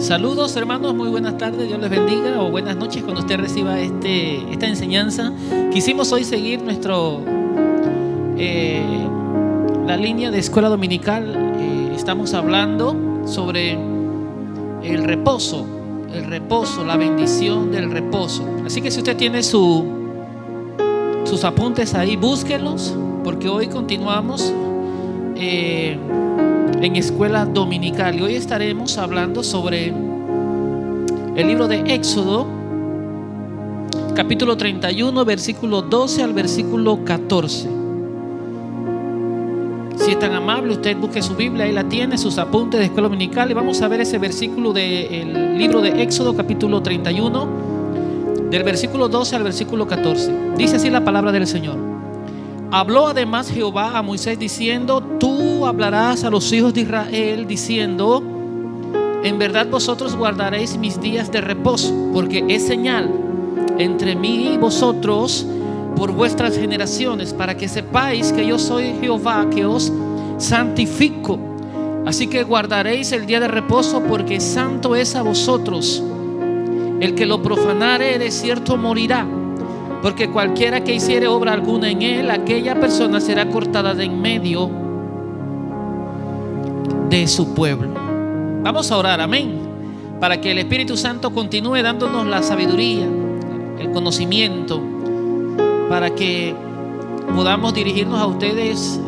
Saludos hermanos, muy buenas tardes, Dios les bendiga, o buenas noches cuando usted reciba esta enseñanza. Quisimos hoy seguir la línea de escuela dominical. Estamos hablando sobre el reposo, la bendición del reposo. Así que si usted tiene sus apuntes ahí, búsquenlos, porque hoy continuamos en escuela dominical y hoy estaremos hablando sobre el libro de Éxodo, capítulo 31, versículo 12 al versículo 14. Si es tan amable, usted busque su Biblia, ahí la tiene, sus apuntes de escuela dominical, y vamos a ver ese versículo del libro de Éxodo, capítulo 31, del versículo 12 al versículo 14. Dice así la palabra del Señor. Habló además Jehová a Moisés diciendo: tú hablarás a los hijos de Israel diciendo: en verdad vosotros guardaréis mis días de reposo, porque es señal entre mí y vosotros por vuestras generaciones, para que sepáis que yo soy Jehová, que os santifico. Así que guardaréis el día de reposo, porque santo es a vosotros. El que lo profanare de cierto morirá, porque cualquiera que hiciere obra alguna en él, aquella persona será cortada de en medio de su pueblo. Vamos a orar, amén, para que el Espíritu Santo continúe dándonos la sabiduría, el conocimiento, para que podamos dirigirnos a ustedes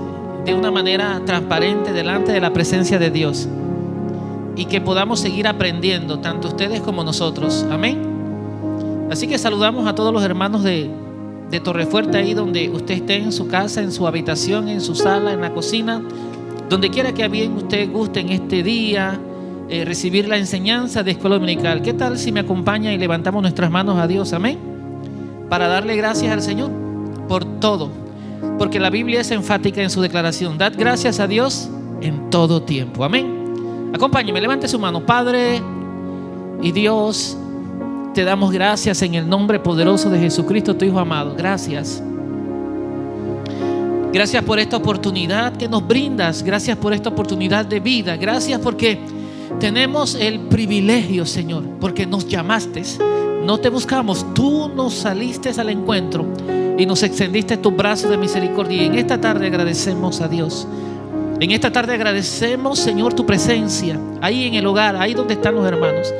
de una manera transparente delante de la presencia de Dios, y que podamos seguir aprendiendo, tanto ustedes como nosotros, amén. Así que saludamos a todos los hermanos de Torrefuerte, ahí donde usted esté, en su casa, en su habitación, en su sala, en la cocina, donde quiera que bien usted guste en este día recibir la enseñanza de escuela dominical. ¿Qué tal si me acompaña y levantamos nuestras manos a Dios, amén, para darle gracias al Señor por todo? Porque la Biblia es enfática en su declaración: dad gracias a Dios en todo tiempo, amén. Acompáñeme, levante su mano. Padre y Dios, te damos gracias en el nombre poderoso de Jesucristo, tu Hijo amado. Gracias. Gracias por esta oportunidad que nos brindas. Gracias por esta oportunidad de vida. Gracias porque tenemos el privilegio, Señor, porque nos llamaste. No te buscamos, tú nos saliste al encuentro y nos extendiste tus brazos de misericordia. Y en esta tarde agradecemos a Dios. En esta tarde agradecemos, Señor, tu presencia ahí en el hogar, ahí donde están los hermanos.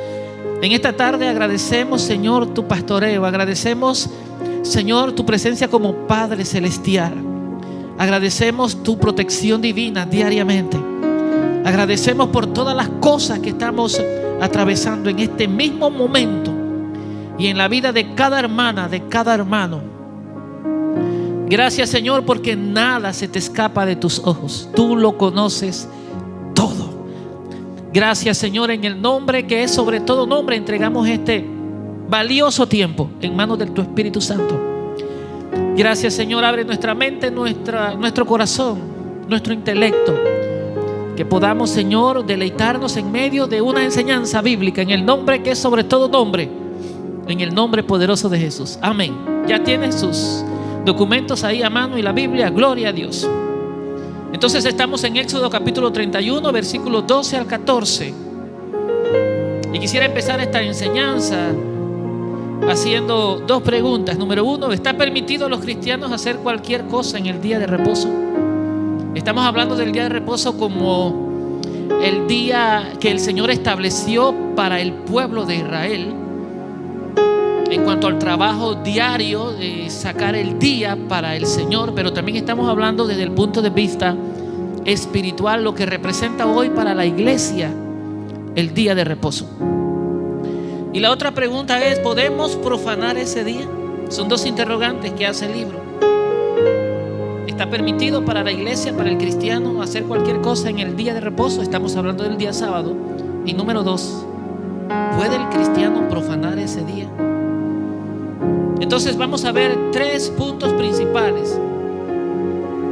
En esta tarde agradecemos, Señor, tu pastoreo. Agradecemos, Señor, tu presencia como Padre Celestial. Agradecemos tu protección divina diariamente. Agradecemos por todas las cosas que estamos atravesando en este mismo momento y en la vida de cada hermana, de cada hermano. Gracias, Señor, porque nada se te escapa de tus ojos. Tú lo conoces todo. Gracias, Señor, en el nombre que es sobre todo nombre, entregamos este valioso tiempo en manos de tu Espíritu Santo. Gracias, Señor, abre nuestra mente, nuestro corazón, nuestro intelecto, que podamos, Señor, deleitarnos en medio de una enseñanza bíblica en el nombre que es sobre todo nombre, en el nombre poderoso de Jesús, amén. Ya tienen sus documentos ahí a mano y la Biblia, gloria a Dios. Entonces estamos en Éxodo capítulo 31, versículos 12 al 14. Y quisiera empezar esta enseñanza haciendo dos preguntas. Número uno, ¿está permitido a los cristianos hacer cualquier cosa en el día de reposo? Estamos hablando del día de reposo como el día que el Señor estableció para el pueblo de Israel en cuanto al trabajo diario de sacar el día para el Señor, pero también estamos hablando desde el punto de vista espiritual, lo que representa hoy para la iglesia el día de reposo. Y la otra pregunta es: ¿podemos profanar ese día? Son dos interrogantes que hace el libro. ¿Está permitido para la iglesia, para el cristiano, hacer cualquier cosa en el día de reposo? Estamos hablando del día sábado. Y número dos, ¿puede el cristiano profanar ese día? Entonces vamos a ver tres puntos principales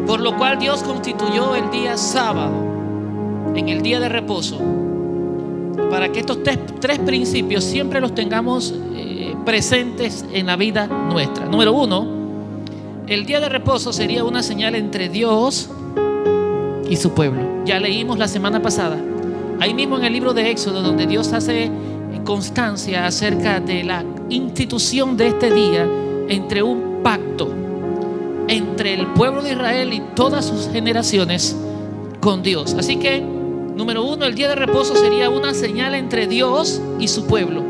por lo cual Dios constituyó el día sábado en el día de reposo, para que estos tres principios siempre los tengamos presentes en la vida nuestra. Número uno, el día de reposo sería una señal entre Dios y su pueblo. Ya leímos la semana pasada ahí mismo en el libro de Éxodo, donde Dios hace constancia acerca de la institución de este día entre un pacto entre el pueblo de Israel y todas sus generaciones con Dios. Así que, número uno, el día de reposo sería una señal entre Dios y su pueblo.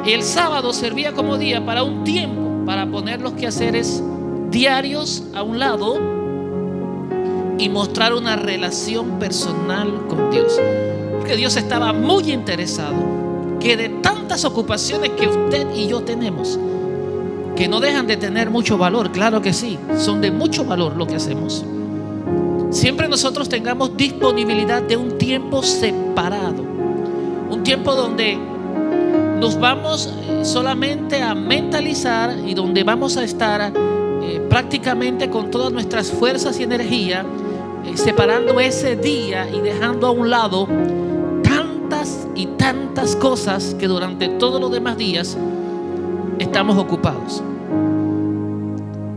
El sábado servía como día para un tiempo, para poner los quehaceres diarios a un lado y mostrar una relación personal con Dios. Porque Dios estaba muy interesado que de tantas ocupaciones que usted y yo tenemos, que no dejan de tener mucho valor, claro que sí, son de mucho valor lo que hacemos, siempre nosotros tengamos disponibilidad de un tiempo separado, un tiempo donde nos vamos solamente a mentalizar y donde vamos a estar prácticamente con todas nuestras fuerzas y energía, separando ese día y dejando a un lado tantas y tantas cosas que durante todos los demás días estamos ocupados.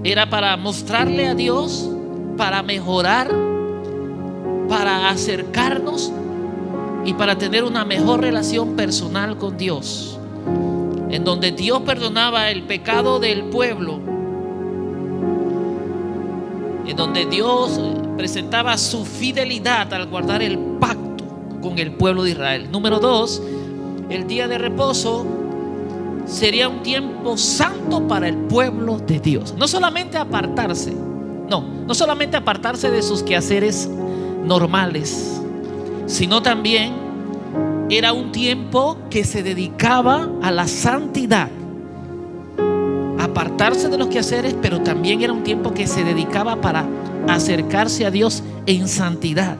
Era para mostrarle a Dios, para mejorar, para acercarnos y para tener una mejor relación personal con Dios, en donde Dios perdonaba el pecado del pueblo, en donde Dios presentaba su fidelidad al guardar el pacto con el pueblo de Israel. Número dos, el día de reposo sería un tiempo santo para el pueblo de Dios. No solamente apartarse, no solamente apartarse de sus quehaceres normales, sino también era un tiempo que se dedicaba a la santidad. Apartarse de los quehaceres, pero también era un tiempo que se dedicaba para acercarse a Dios en santidad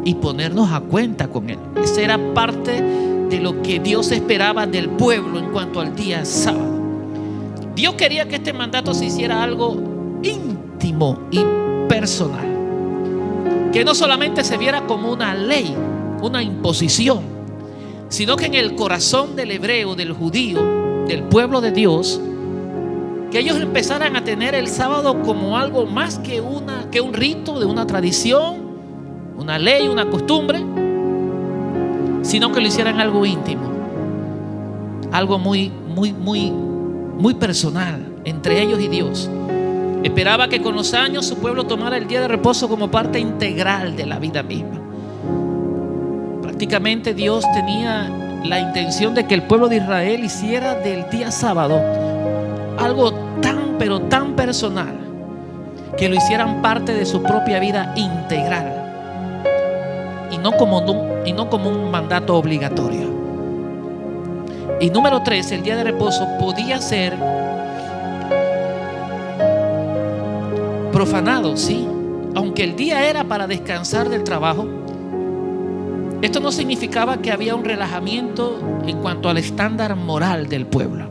y ponernos a cuenta con Él. Esa era parte de lo que Dios esperaba del pueblo en cuanto al día sábado. Dios quería que este mandato se hiciera algo íntimo y personal, que no solamente se viera como una ley, una imposición, sino que en el corazón del hebreo, del judío, del pueblo de Dios, que ellos empezaran a tener el sábado como algo más que un rito, de una tradición, una ley, una costumbre, sino que lo hicieran algo íntimo, algo muy personal entre ellos y Dios. Esperaba que con los años su pueblo tomara el día de reposo como parte integral de la vida misma. Prácticamente Dios tenía la intención de que el pueblo de Israel hiciera del día sábado algo pero tan personal, que lo hicieran parte de su propia vida integral y no como un mandato obligatorio. Y número 3, el día de reposo podía ser profanado, sí, aunque el día era para descansar del trabajo. Esto no significaba que había un relajamiento en cuanto al estándar moral del pueblo.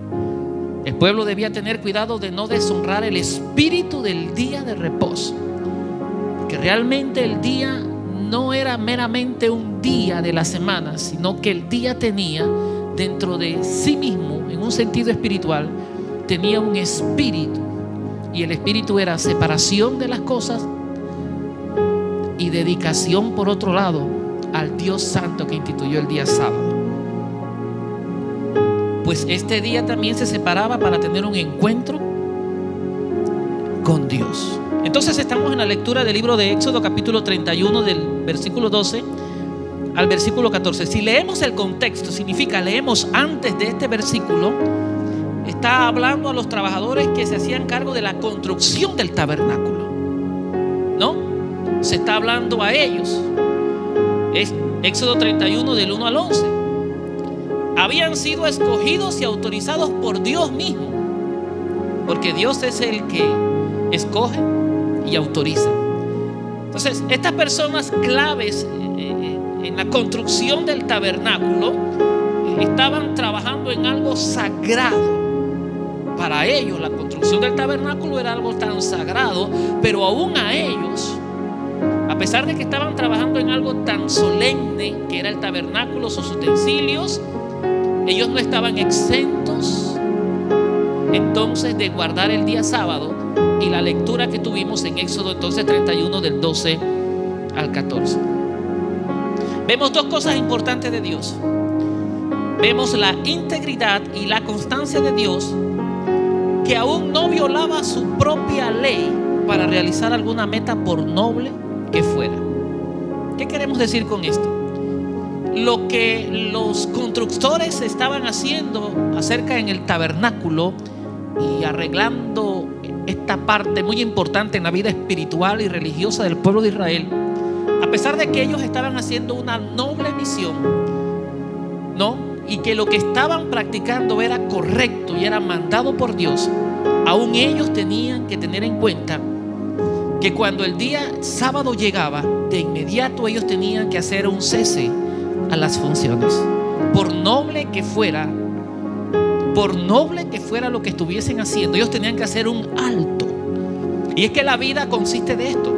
El pueblo debía tener cuidado de no deshonrar el espíritu del día de reposo, que realmente el día no era meramente un día de la semana, sino que el día tenía dentro de sí mismo, en un sentido espiritual, tenía un espíritu, y el espíritu era separación de las cosas y dedicación, por otro lado, al Dios santo que instituyó el día sábado. Pues este día también se separaba para tener un encuentro con Dios. Entonces estamos en la lectura del libro de Éxodo, capítulo 31, del versículo 12 al versículo 14. Si leemos el contexto, significa leemos antes de este versículo, está hablando a los trabajadores que se hacían cargo de la construcción del tabernáculo, ¿no? Se está hablando a ellos. Es Éxodo 31 del 1 al 11. Habían sido escogidos y autorizados por Dios mismo, porque Dios es el que escoge y autoriza. Entonces, estas personas claves en la construcción del tabernáculo estaban trabajando en algo sagrado. Para ellos la construcción del tabernáculo era algo tan sagrado, pero aún a ellos, a pesar de que estaban trabajando en algo tan solemne que era el tabernáculo, sus utensilios, ellos no estaban exentos entonces de guardar el día sábado, y la lectura que tuvimos en Éxodo entonces 31 del 12 al 14. vemos dos cosas importantes de Dios. Vemos la integridad y la constancia de Dios, que aún no violaba su propia ley para realizar alguna meta, por noble que fuera. ¿Qué queremos decir con esto? Lo que los constructores estaban haciendo acerca en el tabernáculo y arreglando esta parte muy importante en la vida espiritual y religiosa del pueblo de Israel, a pesar de que ellos estaban haciendo una noble misión, ¿no? Y que lo que estaban practicando era correcto y era mandado por Dios, aún ellos tenían que tener en cuenta que cuando el día sábado llegaba, de inmediato ellos tenían que hacer un cese a las funciones. Por noble que fuera lo que estuviesen haciendo, ellos tenían que hacer un alto. Y es que la vida consiste de esto.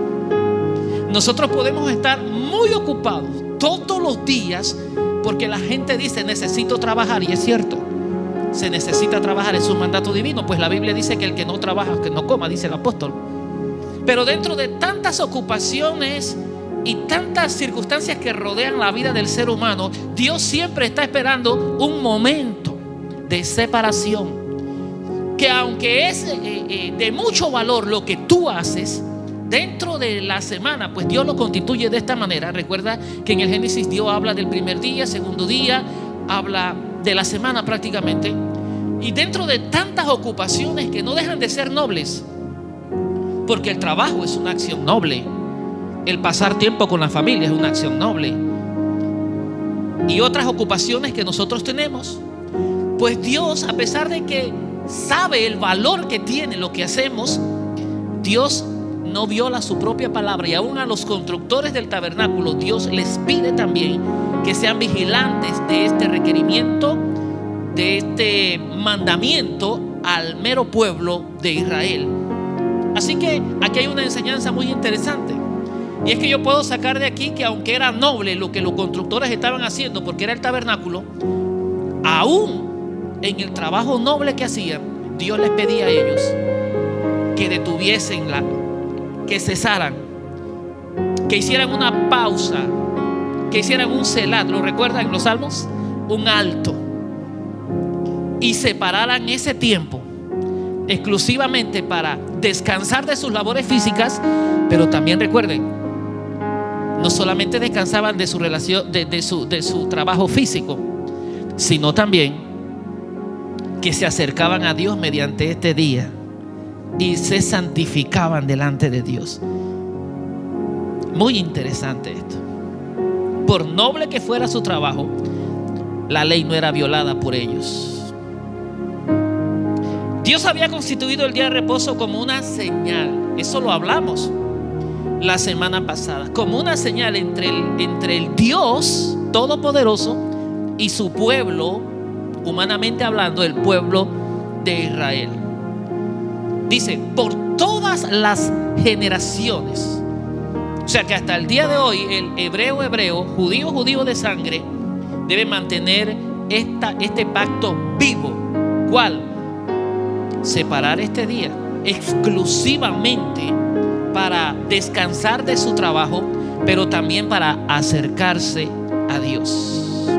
Nosotros podemos estar muy ocupados todos los días, porque la gente dice necesito trabajar, y es cierto, se necesita trabajar, es un mandato divino, pues la Biblia dice que el que no trabaja, que no coma, dice el apóstol. Pero dentro de tantas ocupaciones y tantas circunstancias que rodean la vida del ser humano, Dios siempre está esperando un momento de separación, que aunque es de mucho valor lo que tú haces dentro de la semana, pues Dios lo constituye de esta manera. Recuerda que en el Génesis Dios habla del primer día, segundo día, habla de la semana prácticamente. Y dentro de tantas ocupaciones que no dejan de ser nobles, porque el trabajo es una acción noble, el pasar tiempo con la familia es una acción noble, y otras ocupaciones que nosotros tenemos, pues Dios, a pesar de que sabe el valor que tiene lo que hacemos, Dios no viola su propia palabra, y aún a los constructores del tabernáculo Dios les pide también que sean vigilantes de este requerimiento, de este mandamiento al mero pueblo de Israel. Así que aquí hay una enseñanza muy interesante, y es que yo puedo sacar de aquí que aunque era noble lo que los constructores estaban haciendo, porque era el tabernáculo, aún en el trabajo noble que hacían, Dios les pedía a ellos que detuviesen, que cesaran, que hicieran una pausa, que hicieran un selat. ¿Lo recuerdan en los salmos? Un alto, y separaran ese tiempo exclusivamente para descansar de sus labores físicas. Pero también recuerden, no solamente descansaban de su relación, de su trabajo físico, sino también que se acercaban a Dios mediante este día y se santificaban delante de Dios. Muy interesante esto. Por noble que fuera su trabajo, la ley no era violada por ellos. Dios había constituido el día de reposo como una señal. Eso lo hablamos la semana pasada. Como una señal entre el Dios Todopoderoso y su pueblo, humanamente hablando, el pueblo de Israel. Dice, por todas las generaciones. O sea que hasta el día de hoy el hebreo, judío de sangre, debe mantener este pacto vivo. ¿Cuál? Separar este día exclusivamente para descansar de su trabajo, pero también para acercarse a Dios.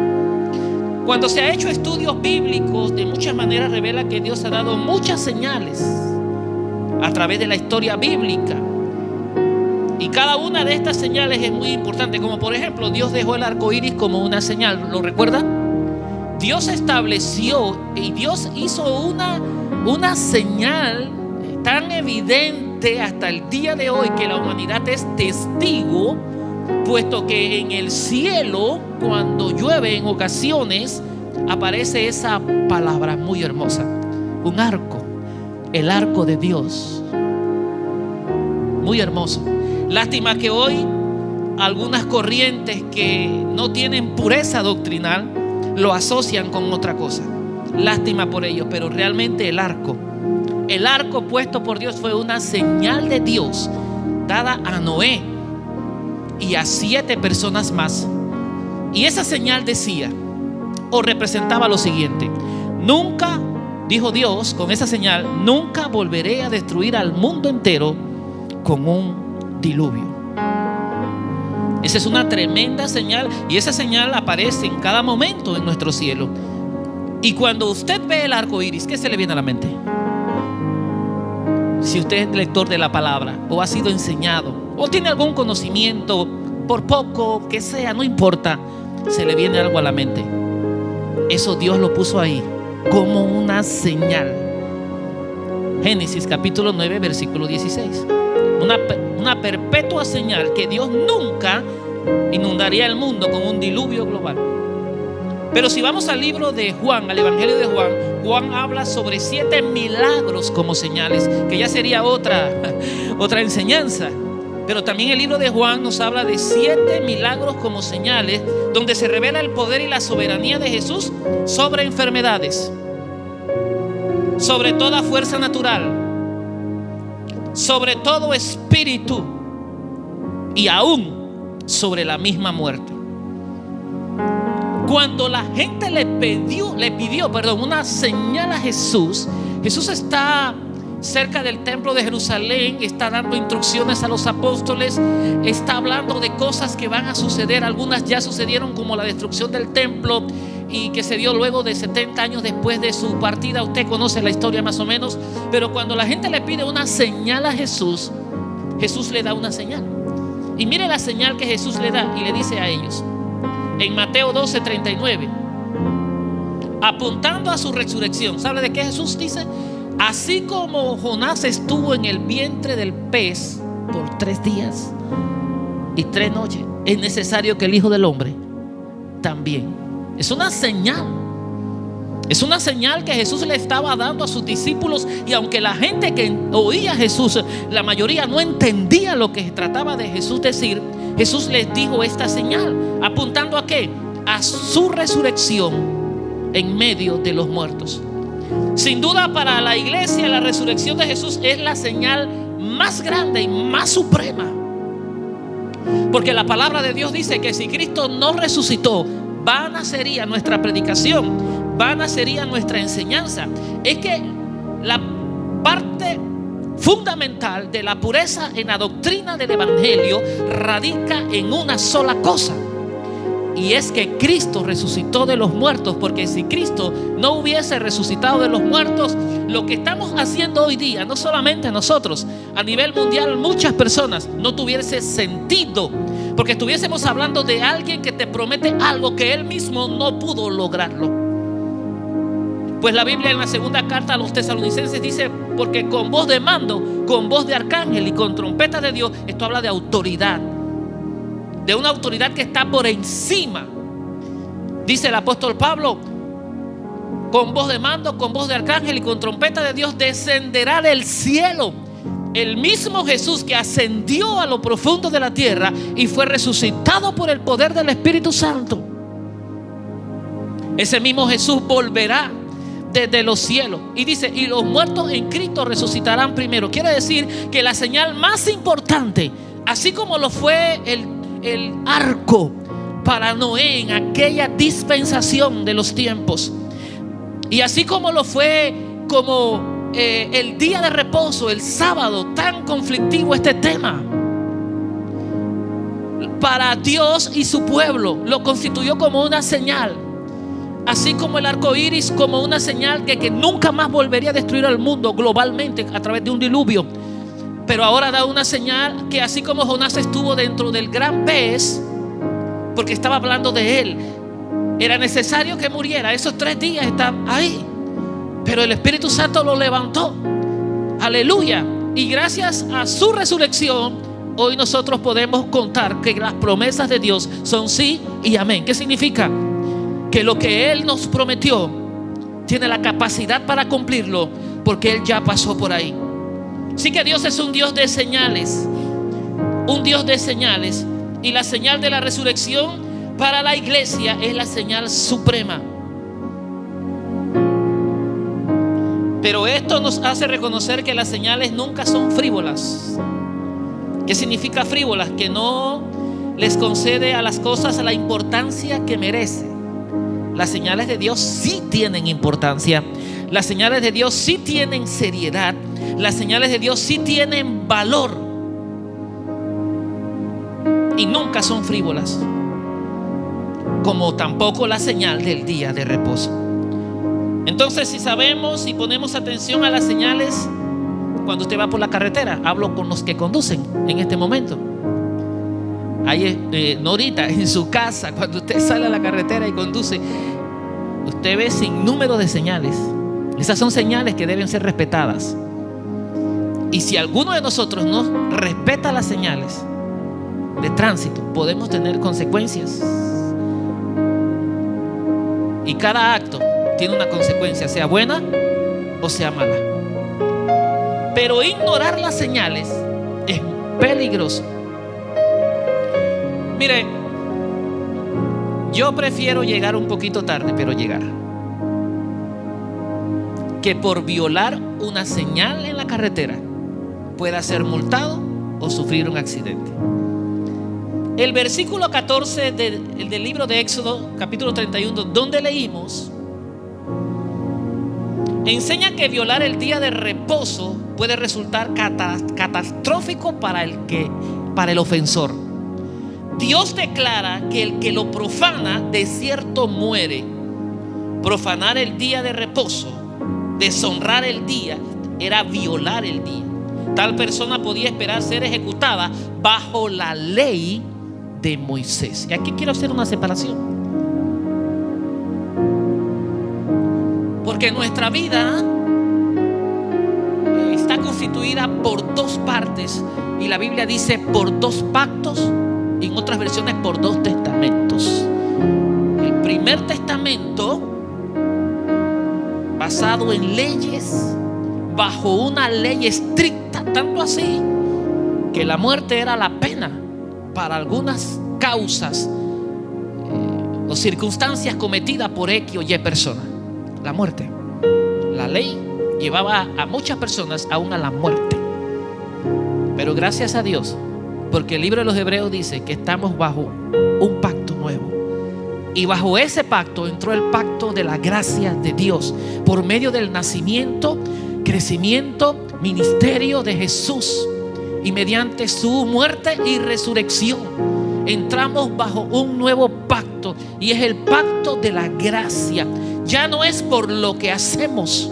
Cuando se ha hecho estudios bíblicos, de muchas maneras revela que Dios ha dado muchas señales a través de la historia bíblica, y cada una de estas señales es muy importante. Como por ejemplo, Dios dejó el arco iris como una señal. ¿Lo recuerdan? Dios estableció y Dios hizo una señal tan evidente hasta el día de hoy, que la humanidad es testigo, puesto que en el cielo, cuando llueve, en ocasiones aparece esa palabra muy hermosa: un arco, el arco de Dios. Muy hermoso. Lástima que hoy algunas corrientes que no tienen pureza doctrinal lo asocian con otra cosa. Lástima por ello, pero realmente el arco puesto por Dios fue una señal de Dios dada a Noé y a 7 personas más. Y esa señal decía, o representaba lo siguiente: nunca, dijo Dios con esa señal, nunca volveré a destruir al mundo entero con un diluvio. Esa es una tremenda señal, y esa señal aparece en cada momento en nuestro cielo. Y cuando usted ve el arco iris, ¿qué se le viene a la mente? Si usted es lector de la palabra, o ha sido enseñado, o tiene algún conocimiento, por poco que sea, no importa, se le viene algo a la mente. Eso Dios lo puso ahí como una señal. Génesis capítulo 9 versículo 16. Una perpetua señal que Dios nunca inundaría el mundo con un diluvio global. Pero si vamos al libro de Juan, al Evangelio de Juan, Juan habla sobre 7 milagros como señales, que ya sería otra enseñanza. Pero también el libro de Juan nos habla de 7 milagros como señales, donde se revela el poder y la soberanía de Jesús sobre enfermedades, sobre toda fuerza natural, sobre todo espíritu y aún sobre la misma muerte. Cuando la gente le pidió una señal a Jesús, Jesús está cerca del templo de Jerusalén, está dando instrucciones a los apóstoles, está hablando de cosas que van a suceder. Algunas ya sucedieron, como la destrucción del templo, y que se dio luego de 70 años después de su partida. Usted conoce la historia más o menos. Pero cuando la gente le pide una señal a Jesús, Jesús le da una señal. Y mire la señal que Jesús le da y le dice a ellos en Mateo 12:39, apuntando a su resurrección. ¿Sabe de qué Jesús dice? Así como Jonás estuvo en el vientre del pez por 3 días y 3 noches, es necesario que el Hijo del Hombre también. Es una señal. Es una señal que Jesús le estaba dando a sus discípulos. Y aunque la gente que oía a Jesús, la mayoría no entendía lo que trataba de Jesús decir, Jesús les dijo esta señal, apuntando ¿a qué? A su resurrección en medio de los muertos. Sin duda, para la iglesia, la resurrección de Jesús es la señal más grande y más suprema. Porque la palabra de Dios dice que si Cristo no resucitó, vana sería nuestra predicación, vana sería nuestra enseñanza. Es que la parte fundamental de la pureza en la doctrina del Evangelio radica en una sola cosa, y es que Cristo resucitó de los muertos. Porque si Cristo no hubiese resucitado de los muertos, lo que estamos haciendo hoy día, no solamente nosotros, a nivel mundial muchas personas, no tuviese sentido, porque estuviésemos hablando de alguien que te promete algo que él mismo no pudo lograrlo. Pues la Biblia en la segunda carta a los tesalonicenses dice: porque con voz de mando, con voz de arcángel y con trompeta de Dios. Esto habla de autoridad, de una autoridad que está por encima. Dice el apóstol Pablo: con voz de mando, con voz de arcángel y con trompeta de Dios descenderá del cielo el mismo Jesús que ascendió a lo profundo de la tierra y fue resucitado por el poder del Espíritu Santo. Ese mismo Jesús volverá desde los cielos, y dice: y los muertos en Cristo resucitarán primero. Quiere decir que la señal más importante, así como lo fue el arco para Noé en aquella dispensación de los tiempos, y así como lo fue como el día de reposo, el sábado, tan conflictivo este tema, para Dios y su pueblo lo constituyó como una señal. Así como el arco iris como una señal que nunca más volvería a destruir al mundo globalmente a través de un diluvio. Pero ahora da una señal que, así como Jonás estuvo dentro del gran pez, porque estaba hablando de él, era necesario que muriera. Esos 3 días está ahí, pero el Espíritu Santo lo levantó. Aleluya. Y gracias a su resurrección, hoy nosotros podemos contar que las promesas de Dios son sí y amén. ¿Qué significa? Que lo que Él nos prometió tiene la capacidad para cumplirlo, porque Él ya pasó por ahí. Así que Dios es un Dios de señales, un Dios de señales. Y la señal de la resurrección para la iglesia es la señal suprema. Pero esto nos hace reconocer que las señales nunca son frívolas. ¿Qué significa frívolas? Que no les concede a las cosas la importancia que merecen. Las señales de Dios sí tienen importancia. Las señales de Dios sí tienen seriedad. Las señales de Dios sí tienen valor. y nunca son frívolas, como tampoco la señal del día de reposo. Entonces, si sabemos y ponemos atención a las señales, cuando usted va por la carretera, hablo con los que conducen en este momento. Ahí, no ahorita, en su casa, cuando usted sale a la carretera y conduce, usted ve sin número de señales. Esas son señales que deben ser respetadas. Y si alguno de nosotros no respeta las señales de tránsito, podemos tener consecuencias. Y cada acto tiene una consecuencia, sea buena o sea mala. Pero ignorar las señales es peligroso. Mire, yo prefiero llegar un poquito tarde, pero llegar, que por violar una señal en la carretera pueda ser multado o sufrir un accidente. El versículo 14 del libro de Éxodo, capítulo 31, donde leímos, enseña que violar el día de reposo puede resultar catastrófico para el ofensor. Dios declara que el que lo profana de cierto muere. Profanar el día de reposo, deshonrar el día, era violar el día. Tal persona podía esperar ser ejecutada bajo la ley de Moisés. Y aquí quiero hacer una separación, porque nuestra vida está constituida por dos partes, y la Biblia dice por dos pactos, y en otras versiones por dos testamentos. El primer testamento, basado en leyes, bajo una ley estricta, tanto así que la muerte era la pena para algunas causas o circunstancias cometidas por X o Y persona. La muerte, la ley llevaba a muchas personas aún a la muerte. Pero gracias a Dios, porque el libro de los Hebreos dice que estamos bajo un pacto nuevo, y bajo ese pacto entró el pacto de la gracia de Dios por medio del nacimiento, crecimiento, ministerio de Jesús, y mediante su muerte y resurrección entramos bajo un nuevo pacto, y es el pacto de la gracia. Ya no es por lo que hacemos,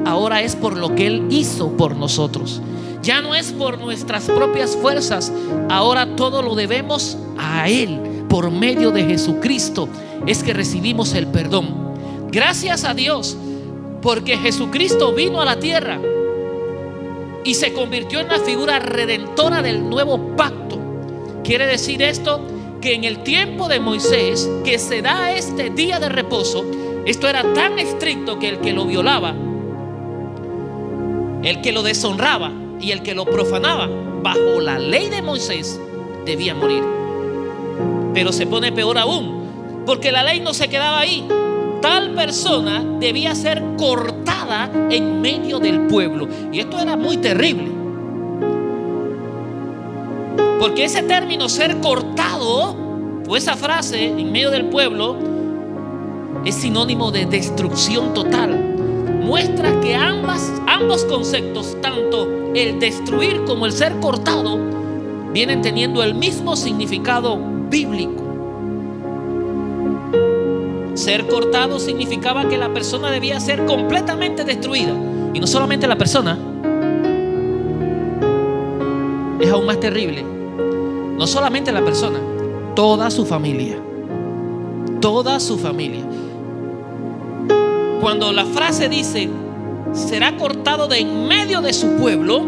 ahora es por lo que Él hizo por nosotros. Ya no es por nuestras propias fuerzas, ahora todo lo debemos a Él. Por medio de Jesucristo es que recibimos el perdón. Gracias a Dios, porque Jesucristo vino a la tierra y se convirtió en la figura redentora del nuevo pacto. Quiere decir esto, que en el tiempo de Moisés, que se da este día de reposo, esto era tan estricto que el que lo violaba, el que lo deshonraba y el que lo profanaba bajo la ley de Moisés debía morir. Pero se pone peor aún, porque la ley no se quedaba ahí. Tal persona debía ser cortada en medio del pueblo. Y esto era muy terrible, porque ese término, ser cortado, o esa frase, en medio del pueblo, es sinónimo de destrucción total. Muestra que ambos conceptos, tanto el destruir como el ser cortado, vienen teniendo el mismo significado bíblico. Ser cortado significaba que la persona debía ser completamente destruida. Y no solamente la persona, es aún más terrible. No solamente la persona, toda su familia. Toda su familia. Cuando la frase dice será cortado de en medio de su pueblo,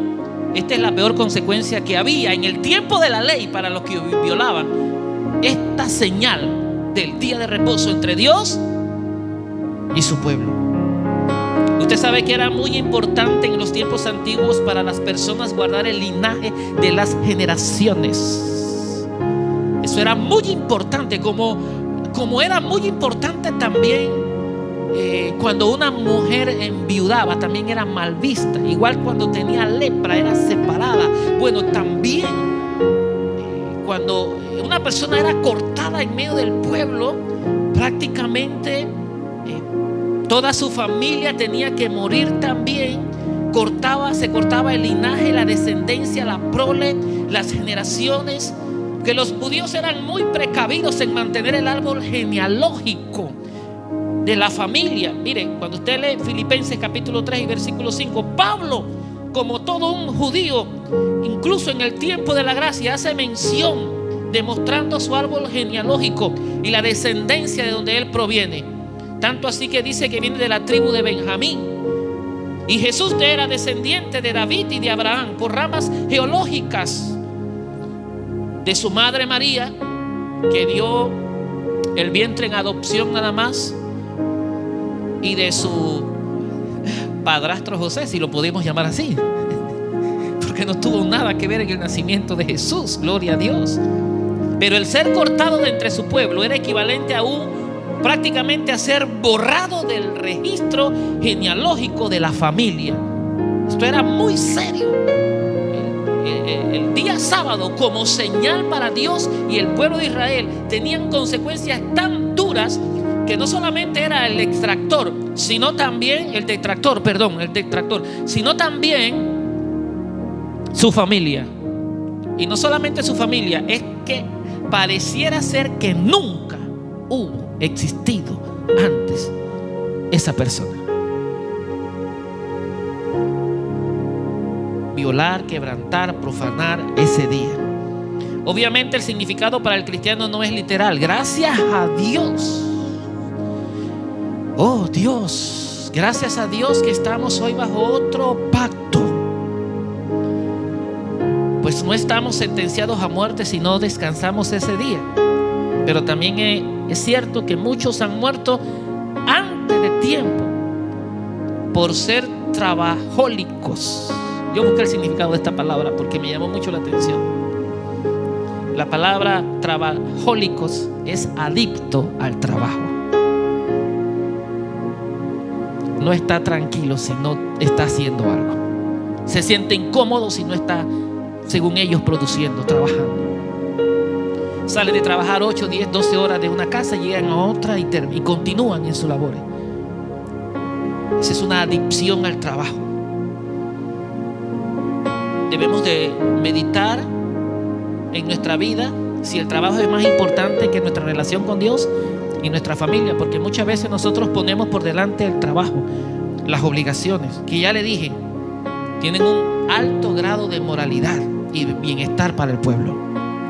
esta es la peor consecuencia que había en el tiempo de la ley para los que violaban esta señal del día de reposo entre Dios y su pueblo. Usted sabe que era muy importante en los tiempos antiguos para las personas guardar el linaje de las generaciones. Eso era muy importante, como era muy importante también cuando una mujer enviudaba, también era mal vista. Igual cuando tenía lepra, era separada. Bueno, también cuando una persona era cortada en medio del pueblo, prácticamente toda su familia tenía que morir también. Se cortaba el linaje, la descendencia, la prole, las generaciones. que los judíos eran muy precavidos en mantener el árbol genealógico de la familia. Miren, cuando usted lee Filipenses capítulo 3 y versículo 5, Pablo, como todo un judío, incluso en el tiempo de la gracia, hace mención demostrando su árbol genealógico y la descendencia de donde él proviene. Tanto así que dice que viene de la tribu de Benjamín. Y Jesús era descendiente de David y de Abraham por ramas genealógicas de su madre María, que dio el vientre en adopción nada más, y de su padrastro José, si lo podemos llamar así, porque no tuvo nada que ver en el nacimiento de Jesús, gloria a Dios. Pero el ser cortado de entre su pueblo era equivalente a prácticamente a ser borrado del registro genealógico de la familia. Esto era muy serio. El día sábado, como señal para Dios y el pueblo de Israel, tenían consecuencias tan duras que no solamente era el detractor, sino también el detractor, sino también su familia. Y no solamente su familia, es que pareciera ser que nunca hubo existido antes esa persona. Violar, quebrantar, profanar ese día. Obviamente el significado para el cristiano no es literal. Gracias a Dios. Oh Dios, gracias a Dios que estamos hoy bajo otro pacto. Pues no estamos sentenciados a muerte si no descansamos ese día. Pero también es cierto que muchos han muerto antes de tiempo por ser trabajólicos. Yo busqué el significado de esta palabra porque me llamó mucho la atención. La palabra trabajólicos es adicto al trabajo. No está tranquilo si no está haciendo algo. Se siente incómodo si no está, según ellos, produciendo, trabajando. Salen de trabajar 8, 10, 12 horas de una casa, llegan a otra y continúan en sus labores. Esa es una adicción al trabajo. Debemos de meditar en nuestra vida si el trabajo es más importante que nuestra relación con Dios y nuestra familia, porque muchas veces nosotros ponemos por delante el trabajo, las obligaciones, que ya le dije, tienen un alto grado de moralidad y bienestar para el pueblo,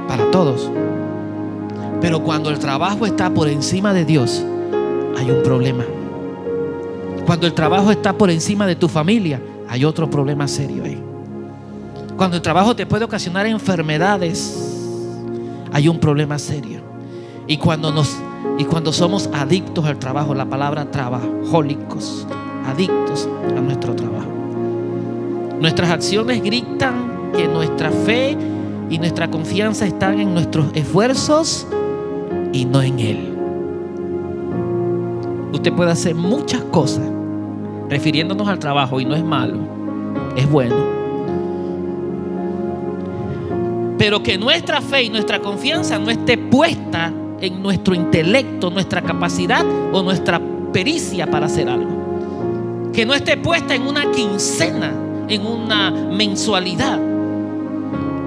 para todos. Pero cuando el trabajo está por encima de Dios, hay un problema. Cuando el trabajo está por encima de tu familia, hay otro problema serio ahí. Cuando el trabajo te puede ocasionar enfermedades, hay un problema serio. Y cuando somos adictos al trabajo, la palabra trabajólicos, adictos a nuestro trabajo, nuestras acciones gritan que nuestra fe y nuestra confianza están en nuestros esfuerzos y no en Él. Usted puede hacer muchas cosas refiriéndonos al trabajo y no es malo, es bueno. Pero que nuestra fe y nuestra confianza no esté puesta en nuestro intelecto, nuestra capacidad o nuestra pericia para hacer algo. Que no esté puesta en una quincena, en una mensualidad.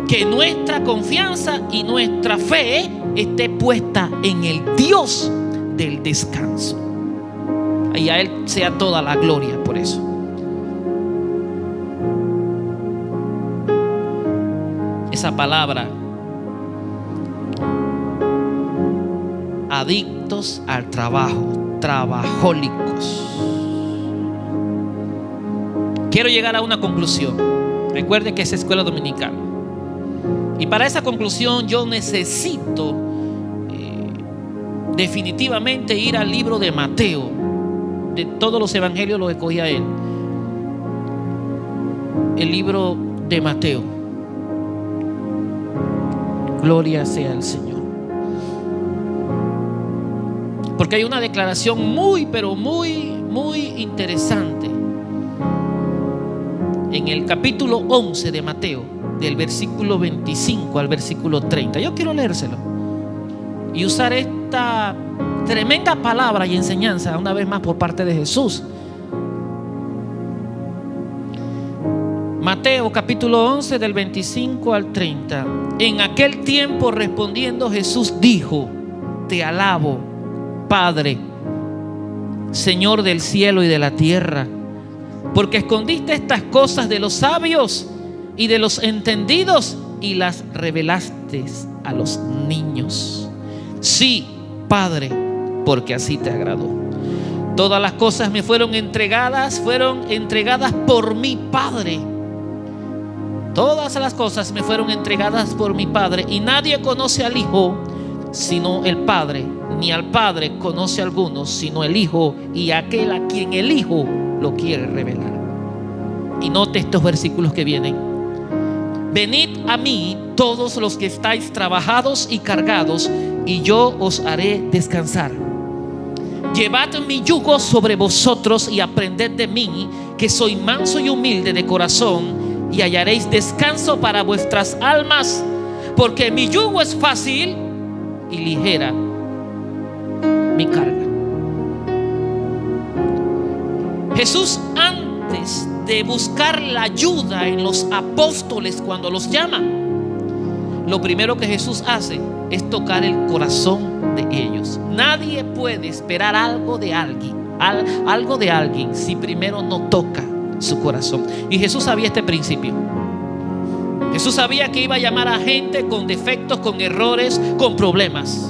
Que nuestra confianza y nuestra fe esté puesta en el Dios del descanso. Y a Él sea toda la gloria por eso. Esa palabra, adictos al trabajo, trabajólicos. Quiero llegar a una conclusión. Recuerde que es escuela dominical. Y para esa conclusión yo necesito definitivamente ir al libro de Mateo. De todos los evangelios los escogí a él. El libro de Mateo. Gloria sea al Señor. Porque hay una declaración muy, pero muy, muy interesante en el capítulo 11 de Mateo, del versículo 25 al versículo 30. Yo quiero leérselo y usar esta tremenda palabra y enseñanza una vez más por parte de Jesús. Mateo capítulo 11 del 25 al 30. En aquel tiempo respondiendo Jesús dijo: Te alabo, Padre, Señor del cielo y de la tierra, porque escondiste estas cosas de los sabios y de los entendidos y las revelaste a los niños. Sí, Padre, porque así te agradó. Todas las cosas me fueron entregadas por mi Padre. Todas las cosas me fueron entregadas por mi Padre, y nadie conoce al Hijo sino el Padre, ni al Padre conoce a alguno sino el Hijo y aquel a quien el Hijo lo quiere revelar. Y note estos versículos que vienen: venid a mí todos los que estáis trabajados y cargados, y yo os haré descansar. Llevad mi yugo sobre vosotros y aprended de mí, que soy manso y humilde de corazón, y hallaréis descanso para vuestras almas, porque mi yugo es fácil y ligera mi carga. Jesús, antes de buscar la ayuda en los apóstoles cuando los llama, lo primero que Jesús hace es tocar el corazón de ellos. Nadie puede esperar algo de alguien si primero no toca su corazón. Y Jesús sabía este principio. Jesús sabía que iba a llamar a gente con defectos, con errores, con problemas.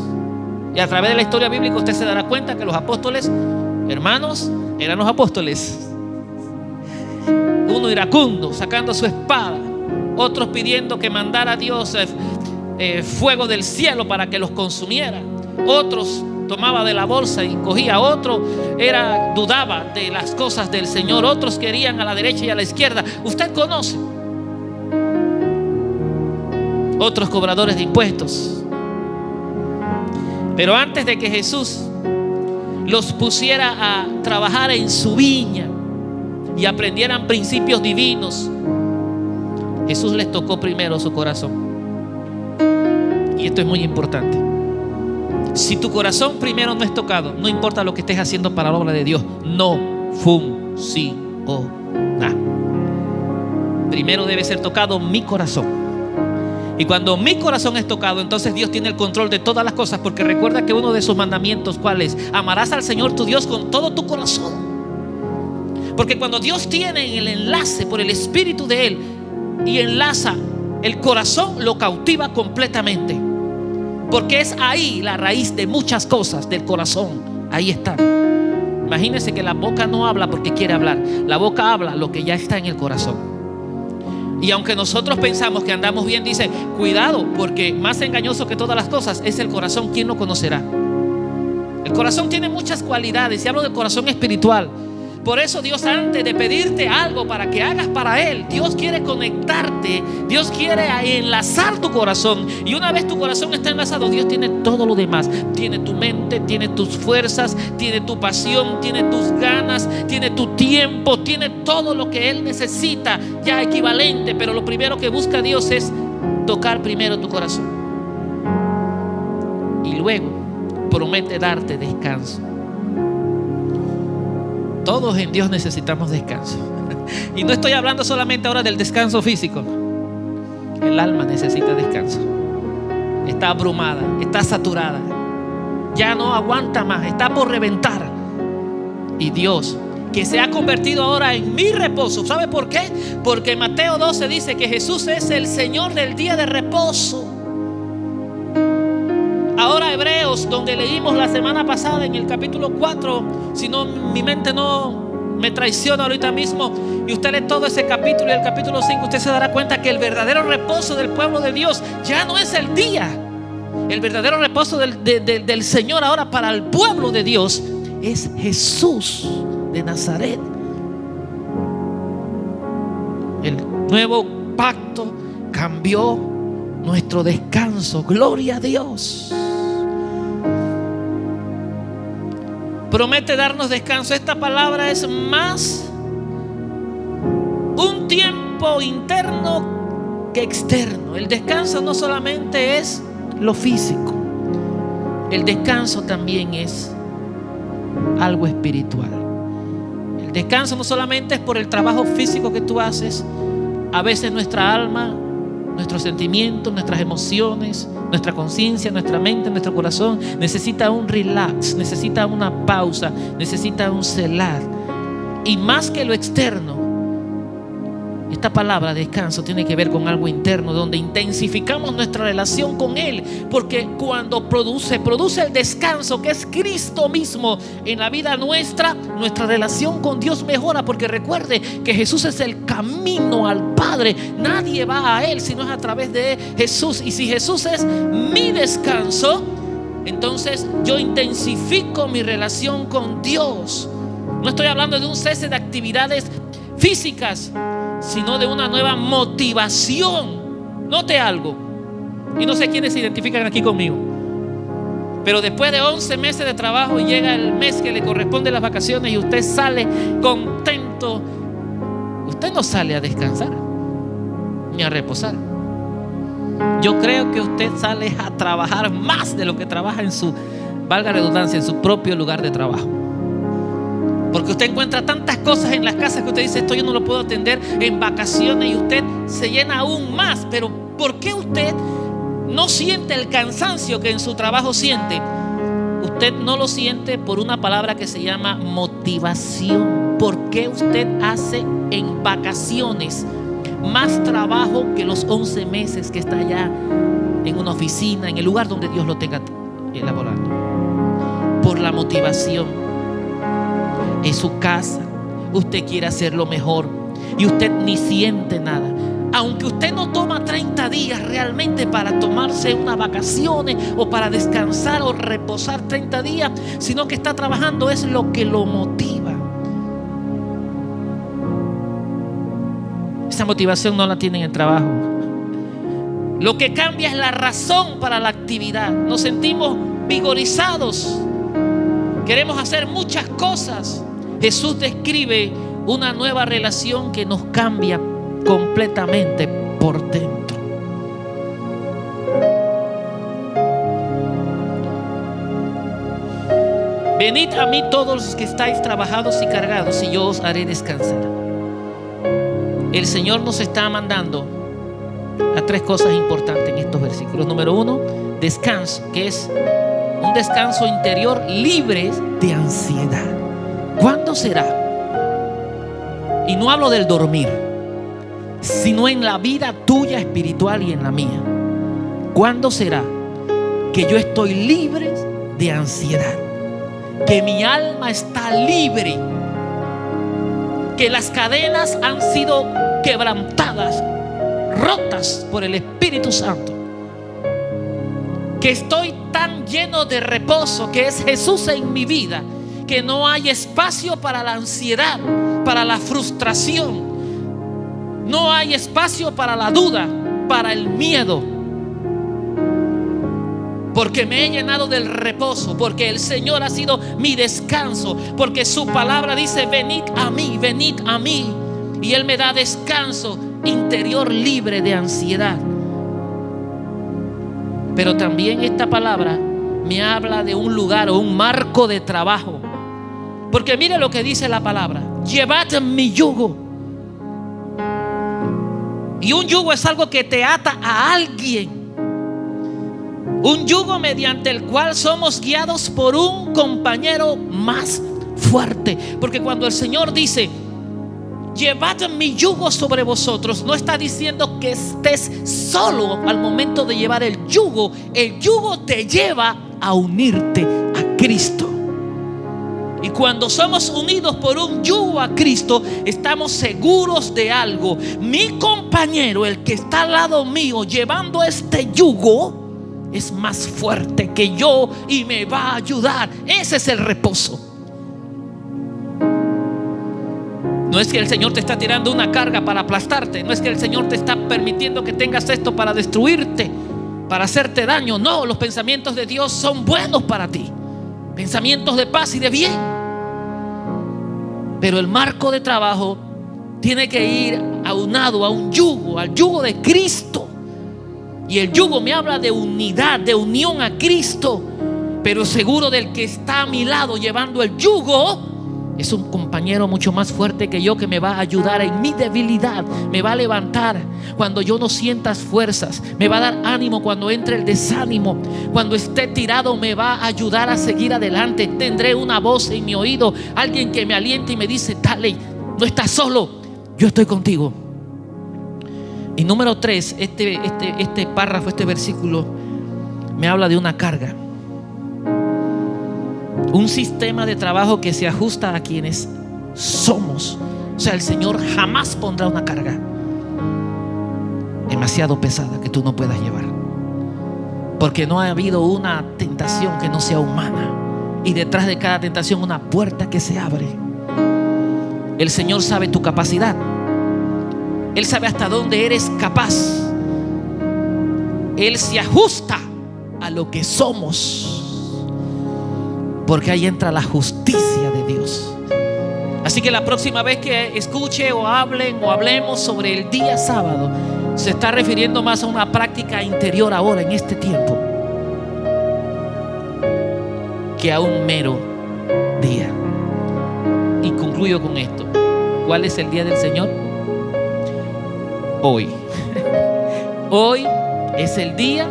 Y a través de la historia bíblica usted se dará cuenta que los apóstoles, hermanos, eran los apóstoles. Uno iracundo, sacando su espada. Otros pidiendo que mandara a Dios fuego del cielo para que los consumiera. Otros tomaba de la bolsa y cogía. Otro dudaba de las cosas del Señor. Otros querían a la derecha y a la izquierda. Usted conoce. Otros cobradores de impuestos. Pero antes de que Jesús los pusiera a trabajar en su viña y aprendieran principios divinos, Jesús les tocó primero su corazón. Y esto es muy importante. Si tu corazón primero no es tocado, no importa lo que estés haciendo para la obra de Dios, no funciona. Primero debe ser tocado mi corazón. Y cuando mi corazón es tocado, entonces Dios tiene el control de todas las cosas. Porque recuerda que uno de sus mandamientos, ¿cuál es? Amarás al Señor tu Dios con todo tu corazón. Porque cuando Dios tiene el enlace por el Espíritu de Él y enlaza el corazón, lo cautiva completamente. Porque es ahí la raíz de muchas cosas del corazón. Ahí está. Imagínense que la boca no habla porque quiere hablar. La boca habla lo que ya está en el corazón. Y aunque nosotros pensamos que andamos bien, dice: cuidado, porque más engañoso que todas las cosas es el corazón. ¿Quién lo conocerá? El corazón tiene muchas cualidades. Y hablo del corazón espiritual. Por eso Dios, antes de pedirte algo para que hagas para Él, Dios quiere conectarte. Dios quiere enlazar tu corazón. Y una vez tu corazón está enlazado, Dios tiene todo lo demás. Tiene tu mente, tiene tus fuerzas, tiene tu pasión, tiene tus ganas, tiene tu tiempo, tiene todo lo que Él necesita ya equivalente. Pero lo primero que busca Dios es tocar primero tu corazón. Y luego promete darte descanso. Todos en Dios necesitamos descanso. Y no estoy hablando solamente ahora del descanso físico. El alma necesita descanso. Está abrumada, está saturada, ya no aguanta más, está por reventar. Y Dios, que se ha convertido ahora en mi reposo. ¿Sabe por qué? Porque en Mateo 12 dice que Jesús es el Señor del día de reposo. Ahora Hebreos, donde leímos la semana pasada en el capítulo 4, si no, mi mente no me traiciona ahorita mismo, y usted lee todo ese capítulo y el capítulo 5, usted se dará cuenta que el verdadero reposo del pueblo de Dios ya no es el día. El verdadero reposo del Señor ahora para el pueblo de Dios es Jesús de Nazaret. El nuevo pacto cambió nuestro descanso. Gloria a Dios. Promete darnos descanso. Esta palabra es más un tiempo interno que externo. El descanso no solamente es lo físico. El descanso también es algo espiritual. El descanso no solamente es por el trabajo físico que tú haces, A veces nuestra alma, nuestros sentimientos, nuestras emociones, nuestra conciencia, nuestra mente, nuestro corazón necesita un relax, necesita una pausa, necesita un selar. Y más que lo externo, esta palabra descanso tiene que ver con algo interno, donde intensificamos nuestra relación con Él. Porque cuando produce el descanso, que es Cristo mismo en la vida nuestra, nuestra relación con Dios mejora. Porque recuerde que Jesús es el camino al Padre. Nadie va a Él si no es a través de Jesús. Y si Jesús es mi descanso, entonces yo intensifico mi relación con Dios. No estoy hablando de un cese de actividades físicas, sino de una nueva motivación. Note algo, y no sé quiénes se identifican aquí conmigo, pero después de 11 meses de trabajo y llega el mes que le corresponde las vacaciones y usted sale contento, usted no sale a descansar ni a reposar. Yo creo que usted sale a trabajar más de lo que trabaja en su, valga la redundancia, en su propio lugar de trabajo. Porque usted encuentra tantas cosas en las casas que usted dice, esto yo no lo puedo atender en vacaciones, y usted se llena aún más. Pero ¿por qué usted no siente el cansancio que en su trabajo siente? Usted no lo siente por una palabra que se llama motivación. ¿Por qué usted hace en vacaciones más trabajo que los 11 meses que está allá en una oficina, en el lugar donde Dios lo tenga elaborando? Por la motivación. En su casa usted quiere hacerlo mejor y usted ni siente nada. Aunque usted no toma 30 días realmente para tomarse unas vacaciones o para descansar o reposar 30 días, sino que está trabajando, es lo que lo motiva. Esa motivación no la tiene en el trabajo. Lo que cambia es la razón para la actividad. Nos sentimos vigorizados. Queremos hacer muchas cosas. Jesús describe una nueva relación que nos cambia completamente por dentro. Venid a mí todos los que estáis trabajados y cargados, y yo os haré descansar. El Señor nos está mandando a 3 cosas importantes en estos versículos. Número 1, descanso, que es un descanso interior libre de ansiedad. ¿Cuándo será? Y no hablo del dormir, sino en la vida tuya espiritual y en la mía. ¿Cuándo será que yo estoy libre de ansiedad? Que mi alma está libre, que las cadenas han sido quebrantadas, rotas por el Espíritu Santo, que estoy tan lleno de reposo, que es Jesús en mi vida, que no hay espacio para la ansiedad, para la frustración, no hay espacio para la duda, para el miedo, porque me he llenado del reposo, porque el Señor ha sido mi descanso, porque su palabra dice: venid a mí, y Él me da descanso interior libre de ansiedad. Pero también esta palabra me habla de un lugar o un marco de trabajo, porque mire lo que dice la palabra: llevad mi yugo. Y un yugo es algo que te ata a alguien. Un yugo mediante el cual somos guiados por un compañero más fuerte. Porque cuando el Señor dice: llevad mi yugo sobre vosotros, no está diciendo que estés solo al momento de llevar el yugo. El yugo te lleva a unirte a Cristo. Y cuando somos unidos por un yugo a Cristo, estamos seguros de algo: mi compañero, el que está al lado mío llevando este yugo, es más fuerte que yo y me va a ayudar. Ese es el reposo. No es que el Señor te está tirando una carga para aplastarte. No es que el Señor te está permitiendo que tengas esto para destruirte, para hacerte daño. No, los pensamientos de Dios son buenos para ti, pensamientos de paz y de bien. Pero el marco de trabajo tiene que ir aunado a un yugo, al yugo de Cristo. Y el yugo me habla de unidad, de unión a Cristo. Pero seguro del que está a mi lado llevando el yugo Es un compañero mucho más fuerte que yo, que me va a ayudar en mi debilidad, me va a levantar cuando yo no sienta fuerzas, me va a dar ánimo cuando entre el desánimo, cuando esté tirado me va a ayudar a seguir adelante. Tendré una voz en mi oído, alguien que me aliente y me dice: dale, no estás solo, yo estoy contigo. Y número 3, este párrafo, este versículo me habla de una carga. Un sistema de trabajo que se ajusta a quienes somos. O sea, el Señor jamás pondrá una carga demasiado pesada que tú no puedas llevar, porque no ha habido una tentación que no sea humana, y detrás de cada tentación una puerta que se abre. El Señor sabe tu capacidad. Él sabe hasta dónde eres capaz. Él se ajusta a lo que somos, porque ahí entra la justicia de Dios. Así que la próxima vez que escuche o hablen o hablemos sobre el día sábado, se está refiriendo más a una práctica interior ahora en este tiempo, que a un mero día. Y concluyo con esto. ¿Cuál es el día del Señor? Hoy. Hoy es el día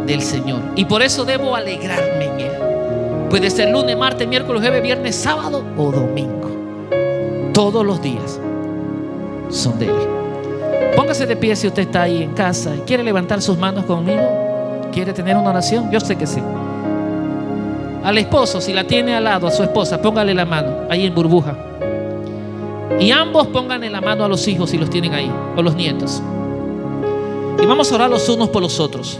del Señor, y por eso debo alegrarme en Él. Puede ser lunes, martes, miércoles, jueves, viernes, sábado o domingo. Todos los días son de Él. Póngase de pie si usted está ahí en casa y quiere levantar sus manos conmigo. ¿Quiere tener una oración? Yo sé que sí. Al esposo, si la tiene al lado, a su esposa, póngale la mano ahí en burbuja. Y ambos pónganle la mano a los hijos si los tienen ahí, o los nietos. Y vamos a orar los unos por los otros,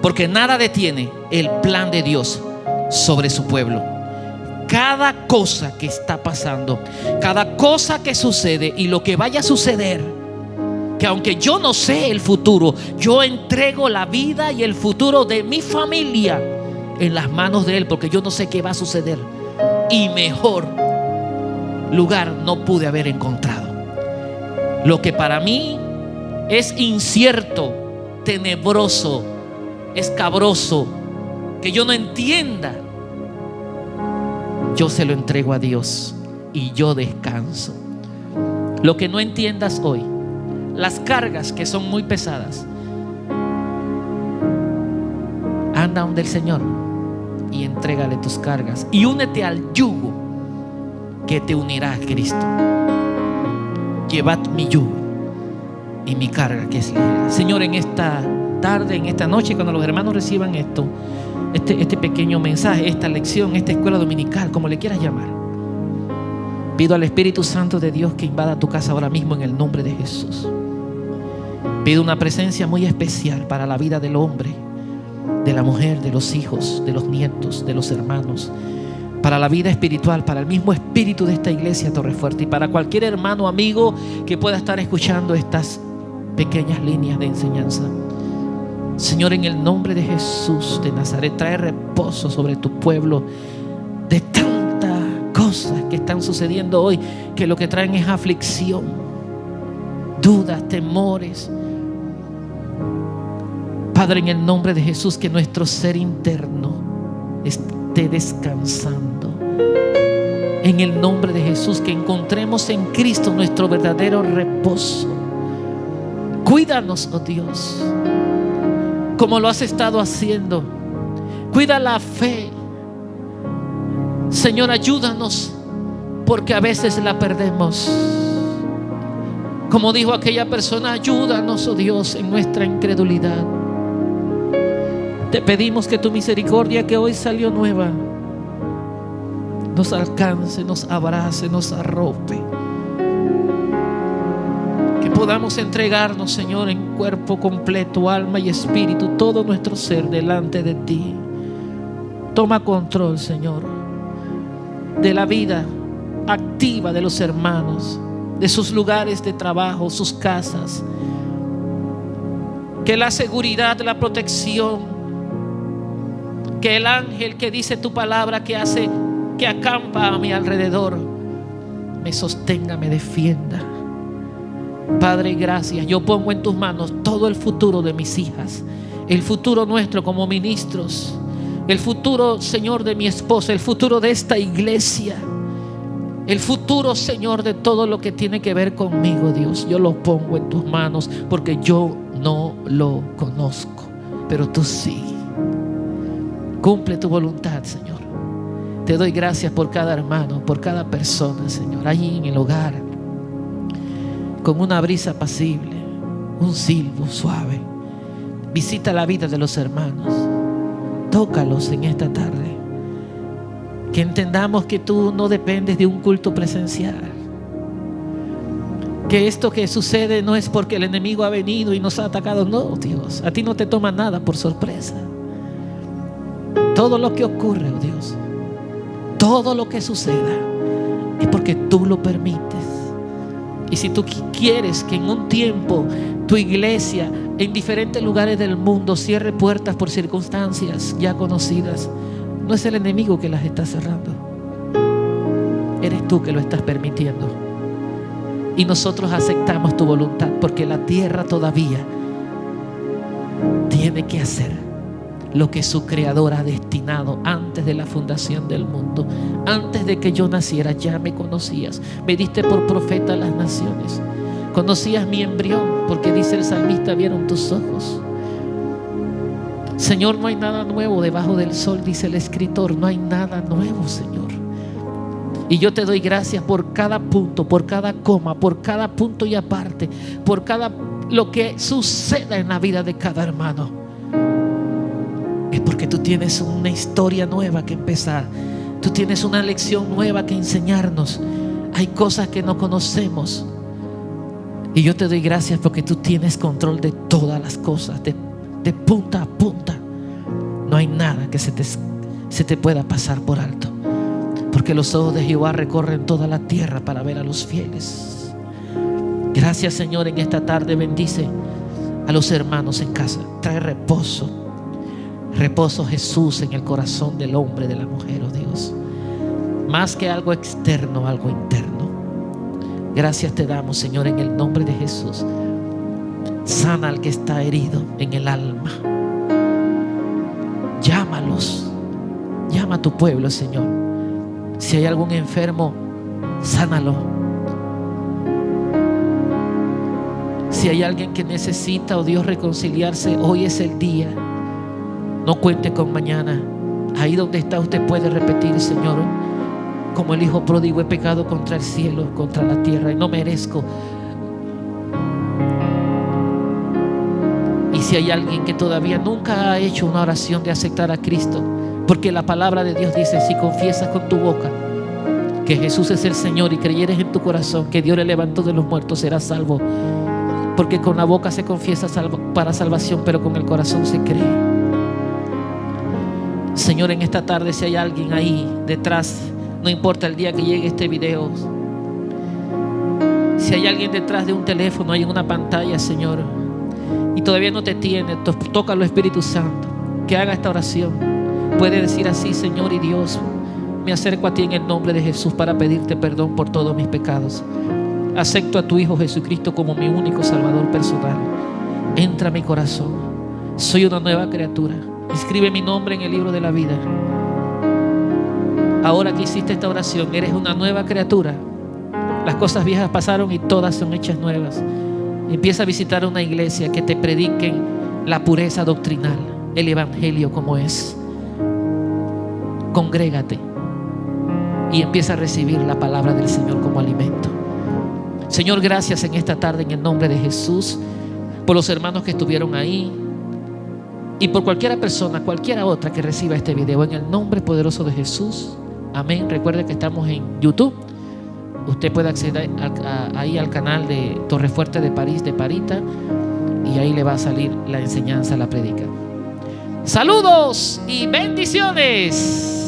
porque nada detiene el plan de Dios sobre su pueblo. Cada cosa que está pasando, cada cosa que sucede y lo que vaya a suceder, que aunque yo no sé el futuro, yo entrego la vida y el futuro de mi familia en las manos de Él, porque yo no sé qué va a suceder, y mejor lugar no pude haber encontrado. Lo que para mí es incierto, tenebroso, escabroso, que yo no entienda, yo se lo entrego a Dios y yo descanso. Lo que no entiendas hoy, las cargas que son muy pesadas, anda donde el Señor y entrégale tus cargas y únete al yugo que te unirá a Cristo. Llevad mi yugo y mi carga, que es ligera. Señor, en esta tarde, en esta noche, cuando los hermanos reciban esto, este pequeño mensaje, esta lección, esta escuela dominical, como le quieras llamar, pido al Espíritu Santo de Dios que invada tu casa ahora mismo en el nombre de Jesús. Pido una presencia muy especial para la vida del hombre, de la mujer, de los hijos, de los nietos, de los hermanos, para la vida espiritual, para el mismo espíritu de esta iglesia Torrefuerte, y para cualquier hermano, amigo que pueda estar escuchando estas pequeñas líneas de enseñanza. Señor, en el nombre de Jesús de Nazaret, trae reposo sobre tu pueblo de tantas cosas que están sucediendo hoy, que lo que traen es aflicción, dudas, temores. Padre, en el nombre de Jesús, que nuestro ser interno esté descansando. En el nombre de Jesús, que encontremos en Cristo nuestro verdadero reposo. Cuídanos, oh Dios, como lo has estado haciendo. Cuida la fe. Señor, ayúdanos, porque a veces la perdemos. Como dijo aquella persona, ayúdanos, oh Dios, en nuestra incredulidad. Te pedimos que tu misericordia, que hoy salió nueva, nos alcance, nos abrace, nos arrope. Que podamos entregarnos, Señor, en cuerpo completo, alma y espíritu, todo nuestro ser delante de ti. Toma control, Señor, de la vida activa de los hermanos, de sus lugares de trabajo, sus casas. Que la seguridad, la protección, que el ángel que dice tu palabra, que acampa a mi alrededor, me sostenga, me defienda. Padre, gracias. Yo pongo en tus manos todo el futuro de mis hijas, el futuro nuestro como ministros, el futuro, Señor, de mi esposa, el futuro de esta iglesia, El futuro, Señor, de todo lo que tiene que ver conmigo, Dios, yo lo pongo en tus manos porque yo no lo conozco, pero tú sí. Cumple tu voluntad, Señor. Te doy gracias por cada hermano, por cada persona, Señor, allí en el hogar, con una brisa apacible, un silbo suave. Visita la vida de los hermanos. Tócalos en esta tarde. Que entendamos que tú no dependes de un culto presencial. Que esto que sucede no es porque el enemigo ha venido y nos ha atacado. No, Dios, a ti no te toma nada por sorpresa. Todo lo que ocurre, oh Dios, todo lo que suceda es porque tú lo permites. Y si tú quieres que en un tiempo tu iglesia en diferentes lugares del mundo cierre puertas por circunstancias ya conocidas, no es el enemigo que las está cerrando, eres tú que lo estás permitiendo. Y nosotros aceptamos tu voluntad porque la tierra todavía tiene que hacer lo que su creador ha destinado antes de la fundación del mundo. Antes de que yo naciera ya me conocías, me diste por profeta a las naciones, conocías mi embrión, porque dice el salmista, vieron tus ojos. Señor, no hay nada nuevo debajo del sol, dice el escritor, no hay nada nuevo, Señor. Y yo te doy gracias por cada punto, por cada coma, por cada punto y aparte, por cada lo que suceda en la vida de cada hermano. Es porque tú tienes una historia nueva que empezar. Tú tienes una lección nueva que enseñarnos. Hay cosas que no conocemos. Y yo te doy gracias porque tú tienes control de todas las cosas, de punta a punta. No hay nada que se te pueda pasar por alto, porque los ojos de Jehová recorren toda la tierra para ver a los fieles. Gracias, Señor, en esta tarde bendice a los hermanos en casa. Trae reposo, Jesús, en el corazón del hombre, de la mujer, oh Dios. Más que algo externo, algo interno. Gracias te damos, Señor, en el nombre de Jesús. Sana al que está herido en el alma. Llámalos. Llama a tu pueblo, Señor. Si hay algún enfermo, sánalo. Si hay alguien que necesita, oh Dios, reconciliarse, hoy es el día. No cuente con mañana. Ahí donde está usted puede repetir, Señor, como el hijo pródigo, he pecado contra el cielo, contra la tierra y no merezco. Y si hay alguien que todavía nunca ha hecho una oración de aceptar a Cristo, porque la palabra de Dios dice, si confiesas con tu boca que Jesús es el Señor y creyeres en tu corazón que Dios le levantó de los muertos, serás salvo. Porque con la boca se confiesa para salvación, pero con el corazón se cree. Señor, en esta tarde, si hay alguien ahí detrás, no importa el día que llegue este video, si hay alguien detrás de un teléfono, hay una pantalla, Señor, y todavía no te tiene, tócalo, Espíritu Santo, que haga esta oración. Puede decir así: Señor y Dios, me acerco a ti en el nombre de Jesús para pedirte perdón por todos mis pecados. Acepto a tu Hijo Jesucristo como mi único Salvador personal. Entra a mi corazón. Soy una nueva criatura. Inscribe mi nombre en el libro de la vida. Ahora que hiciste esta oración, eres una nueva criatura. Las cosas viejas pasaron y todas son hechas nuevas. Empieza a visitar una iglesia que te prediquen la pureza doctrinal, el evangelio como es. Congrégate y empieza a recibir la palabra del Señor como alimento. Señor, gracias en esta tarde en el nombre de Jesús por los hermanos que estuvieron ahí y por cualquiera persona, cualquiera otra que reciba este video, en el nombre poderoso de Jesús. Amén. Recuerde que estamos en YouTube. Usted puede acceder ahí al canal de Torrefuerte de París, de Parita, y ahí le va a salir la enseñanza, la predica. Saludos y bendiciones.